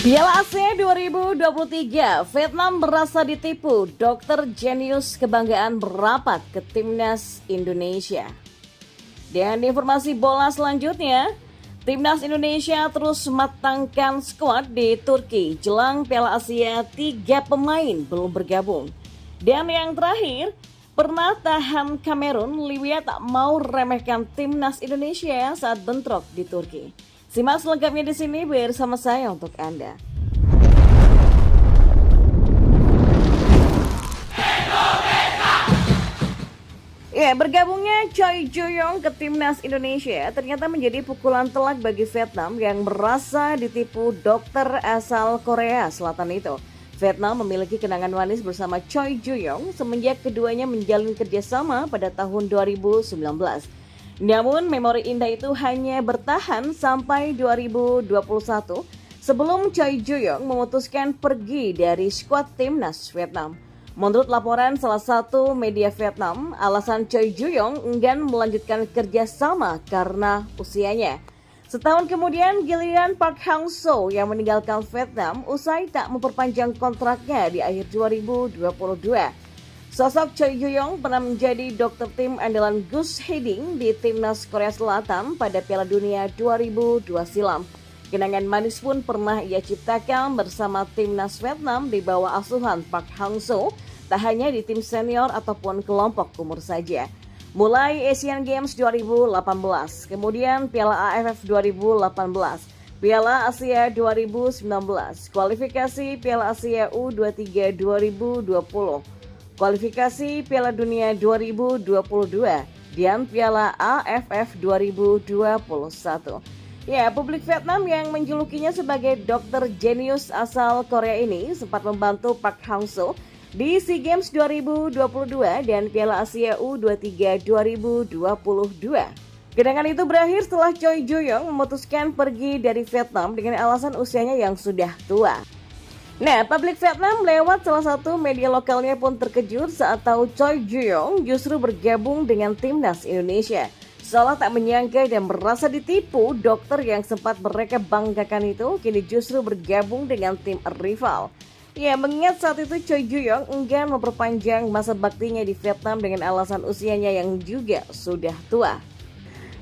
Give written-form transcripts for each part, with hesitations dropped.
Piala Asia 2023, Vietnam merasa ditipu, dokter jenius kebanggaan berapat ke timnas Indonesia. Dan informasi bola selanjutnya, timnas Indonesia terus matangkan skuad di Turki. Jelang Piala Asia, 3 pemain belum bergabung. Dan yang terakhir, pernah tahan Kamerun, Libya tak mau remehkan timnas Indonesia saat bentrok di Turki. Simak selengkapnya di sini bersama saya untuk Anda. Bergabungnya Choi Joo-yong ke timnas Indonesia ternyata menjadi pukulan telak bagi Vietnam yang merasa ditipu dokter asal Korea Selatan itu. Vietnam memiliki kenangan manis bersama Choi Joo-yong semenjak keduanya menjalin kerjasama pada tahun 2019. Namun memori indah itu hanya bertahan sampai 2021 sebelum Choi Joo-yong memutuskan pergi dari skuad timnas Vietnam. Menurut laporan salah satu media Vietnam, alasan Choi Joo-yong enggan melanjutkan kerjasama karena usianya. Setahun kemudian giliran Park Hang-seo yang meninggalkan Vietnam usai tak memperpanjang kontraknya di akhir 2022. Sosok Choi Joo-yong pernah menjadi dokter tim andalan Gus Hee-ding di timnas Korea Selatan pada Piala Dunia 2002 silam. Kenangan manis pun pernah ia ciptakan bersama timnas Vietnam di bawah asuhan Park Hang-seo, tak hanya di tim senior ataupun kelompok umur saja. Mulai Asian Games 2018, kemudian Piala AFF 2018, Piala Asia 2019, kualifikasi Piala Asia U23 2020, kualifikasi Piala Dunia 2022, dan Piala AFF 2021. Publik Vietnam yang menjulukinya sebagai dokter jenius asal Korea ini sempat membantu Park Hang-seo di SEA Games 2022 dan Piala Asia U23 2022. Kenangan itu berakhir setelah Choi Joo-yong memutuskan pergi dari Vietnam dengan alasan usianya yang sudah tua. Publik Vietnam lewat salah satu media lokalnya pun terkejut saat tahu Choi Joo-yong justru bergabung dengan timnas Indonesia. Seolah tak menyangka dan merasa ditipu, dokter yang sempat mereka banggakan itu kini justru bergabung dengan tim rival. Mengingat saat itu Choi Joo-yong enggan memperpanjang masa baktinya di Vietnam dengan alasan usianya yang juga sudah tua.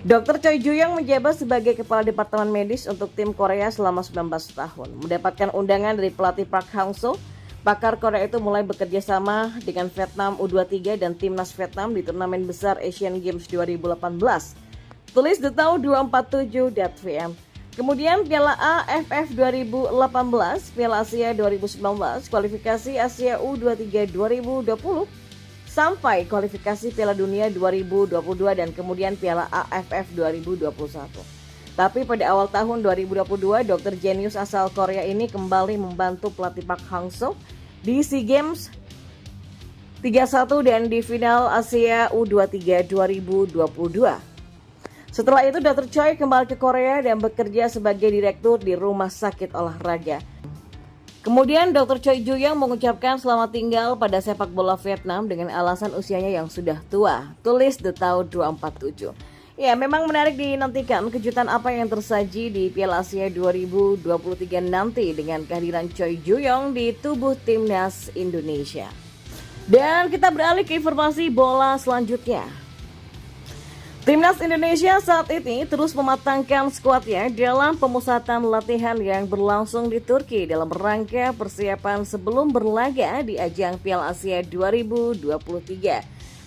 Dr. Choi Joo-yong menjabat sebagai Kepala Departemen Medis untuk tim Korea selama 19 tahun. Mendapatkan undangan dari pelatih Park Hang-seo, pakar Korea itu mulai bekerja sama dengan Vietnam U23 dan timnas Vietnam di turnamen besar Asian Games 2018. Tulis detail247.vm. Kemudian Piala AFF 2018, Piala Asia 2019, kualifikasi Asia U23 2020, sampai kualifikasi Piala Dunia 2022 dan kemudian Piala AFF 2021. Tapi pada awal tahun 2022, dokter jenius asal Korea ini kembali membantu pelatih Park Hang-seo di SEA Games 31 dan di final Asia U23 2022. Setelah itu, Dr. Choi kembali ke Korea dan bekerja sebagai direktur di rumah sakit olahraga. Kemudian Dr. Choi Joo-yong mengucapkan selamat tinggal pada sepak bola Vietnam dengan alasan usianya yang sudah tua. Tulis detail247. Memang menarik dinantikan kejutan apa yang tersaji di Piala Asia 2023 nanti dengan kehadiran Choi Joo-yong di tubuh timnas Indonesia. Dan kita beralih ke informasi bola selanjutnya. Timnas Indonesia saat ini terus mematangkan skuadnya dalam pemusatan latihan yang berlangsung di Turki dalam rangka persiapan sebelum berlaga di ajang Piala Asia 2023.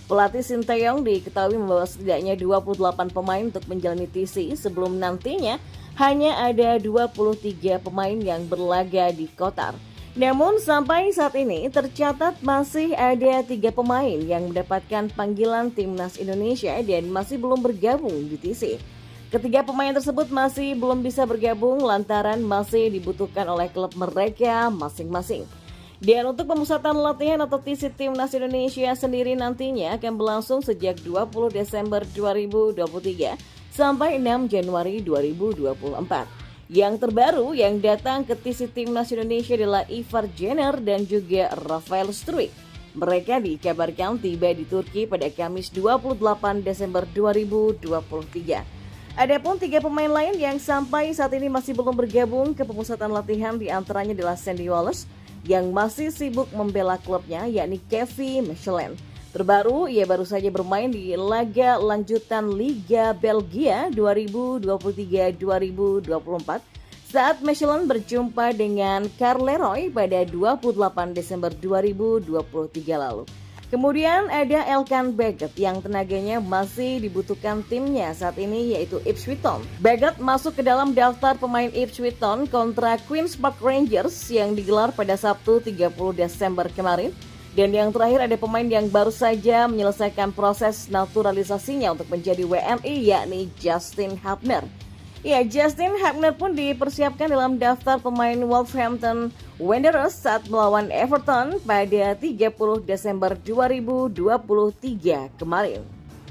Pelatih Sinteyong diketahui membawa setidaknya 28 pemain untuk menjalani TC sebelum nantinya hanya ada 23 pemain yang berlaga di Qatar. Namun sampai saat ini tercatat masih ada 3 pemain yang mendapatkan panggilan timnas Indonesia dan masih belum bergabung di TC. Ketiga pemain tersebut masih belum bisa bergabung lantaran masih dibutuhkan oleh klub mereka masing-masing. Dan untuk pemusatan latihan atau TC timnas Indonesia sendiri nantinya akan berlangsung sejak 20 Desember 2023 sampai 6 Januari 2024. Yang terbaru yang datang ke TC Timnas Indonesia adalah Ivar Jenner dan juga Rafael Struijk. Mereka dikabarkan tiba di Turki pada Kamis 28 Desember 2023. Adapun 3 pemain lain yang sampai saat ini masih belum bergabung ke pemusatan latihan diantaranya adalah Sandy Wallace yang masih sibuk membela klubnya, yakni Kevin Mechelen. Terbaru, ia baru saja bermain di laga lanjutan Liga Belgia 2023-2024 saat Mechelen berjumpa dengan Charleroi pada 28 Desember 2023 lalu. Kemudian ada Elkan Baggett yang tenaganya masih dibutuhkan timnya saat ini, yaitu Ipswich Town. Baggett masuk ke dalam daftar pemain Ipswich Town kontra Queen's Park Rangers yang digelar pada Sabtu 30 Desember kemarin. Dan yang terakhir ada pemain yang baru saja menyelesaikan proses naturalisasinya untuk menjadi WNI, yakni Justin Hubner. Ya, Justin Hubner pun dipersiapkan dalam daftar pemain Wolverhampton Wanderers saat melawan Everton pada 30 Desember 2023 kemarin.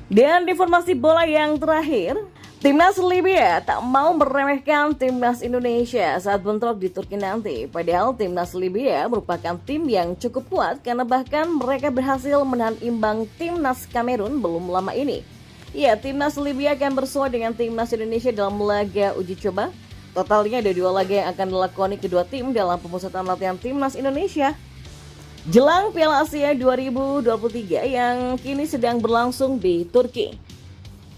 Dan informasi bola yang terakhir, Timnas Libya tak mau meremehkan Timnas Indonesia saat bentrok di Turki nanti. Padahal Timnas Libya merupakan tim yang cukup kuat karena bahkan mereka berhasil menahan imbang Timnas Kamerun belum lama ini. Ya, Timnas Libya akan bersua dengan Timnas Indonesia dalam laga uji coba. Totalnya ada 2 laga yang akan dilakoni kedua tim dalam pemusatan latihan Timnas Indonesia jelang Piala Asia 2023 yang kini sedang berlangsung di Turki.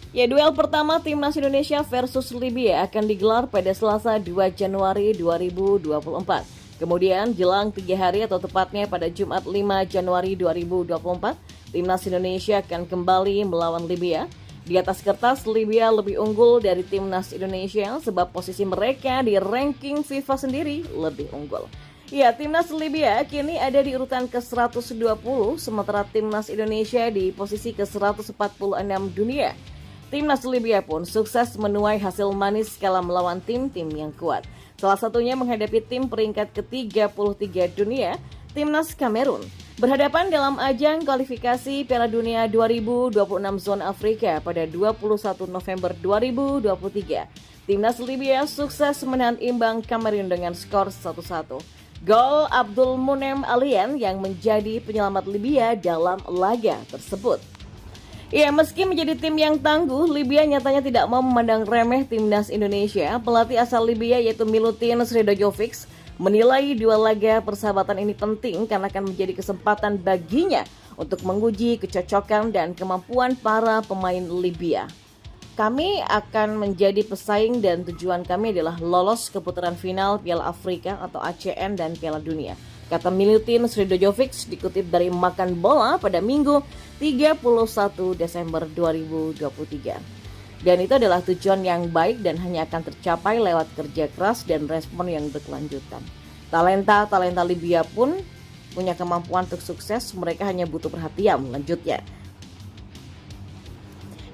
Ya, duel pertama Timnas Indonesia versus Libya akan digelar pada Selasa 2 Januari 2024. Kemudian jelang 3 hari atau tepatnya pada Jumat 5 Januari 2024, Timnas Indonesia akan kembali melawan Libya. Di atas kertas, Libya lebih unggul dari Timnas Indonesia sebab posisi mereka di ranking FIFA sendiri lebih unggul. Ya, Timnas Libya kini ada di urutan ke-120, sementara Timnas Indonesia di posisi ke-146 dunia. Timnas Libya pun sukses menuai hasil manis kala melawan tim-tim yang kuat. Salah satunya menghadapi tim peringkat ke-33 dunia, Timnas Kamerun. Berhadapan dalam ajang kualifikasi Piala Dunia 2026 Zona Afrika pada 21 November 2023. Timnas Libya sukses menahan imbang Kamerun dengan skor 1-1. Gol Abdul Munem Alian yang menjadi penyelamat Libya dalam laga tersebut. Ya, meski menjadi tim yang tangguh, Libya nyatanya tidak mau memandang remeh Timnas Indonesia. Pelatih asal Libya yaitu Milutin Sredojevic menilai 2 laga persahabatan ini penting karena akan menjadi kesempatan baginya untuk menguji kecocokan dan kemampuan para pemain Libya. Kami akan menjadi pesaing dan tujuan kami adalah lolos ke putaran final Piala Afrika atau ACN dan Piala Dunia, kata Milutin Sredojevic dikutip dari Makan Bola pada Minggu 31 Desember 2023. Dan itu adalah tujuan yang baik dan hanya akan tercapai lewat kerja keras dan respon yang berkelanjutan. Talenta Libya pun punya kemampuan untuk sukses, mereka hanya butuh perhatian, lanjutnya.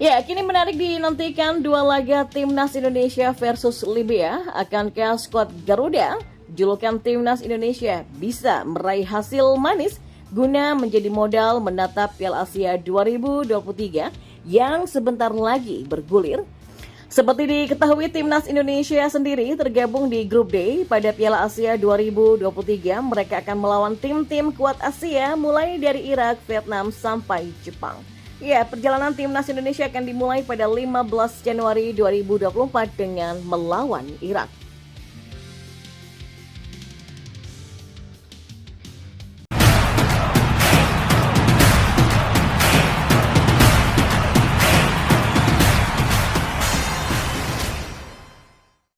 Ya, kini menarik dinantikan 2 laga Timnas Indonesia versus Libya. Akankah skuad Garuda, julukan Timnas Indonesia, bisa meraih hasil manis guna menjadi modal menatap Piala Asia 2023 yang sebentar lagi bergulir? Seperti diketahui, Timnas Indonesia sendiri tergabung di grup D pada Piala Asia 2023. Mereka akan melawan tim-tim kuat Asia mulai dari Irak, Vietnam sampai Jepang. Ya, perjalanan Timnas Indonesia akan dimulai pada 15 Januari 2024 dengan melawan Irak.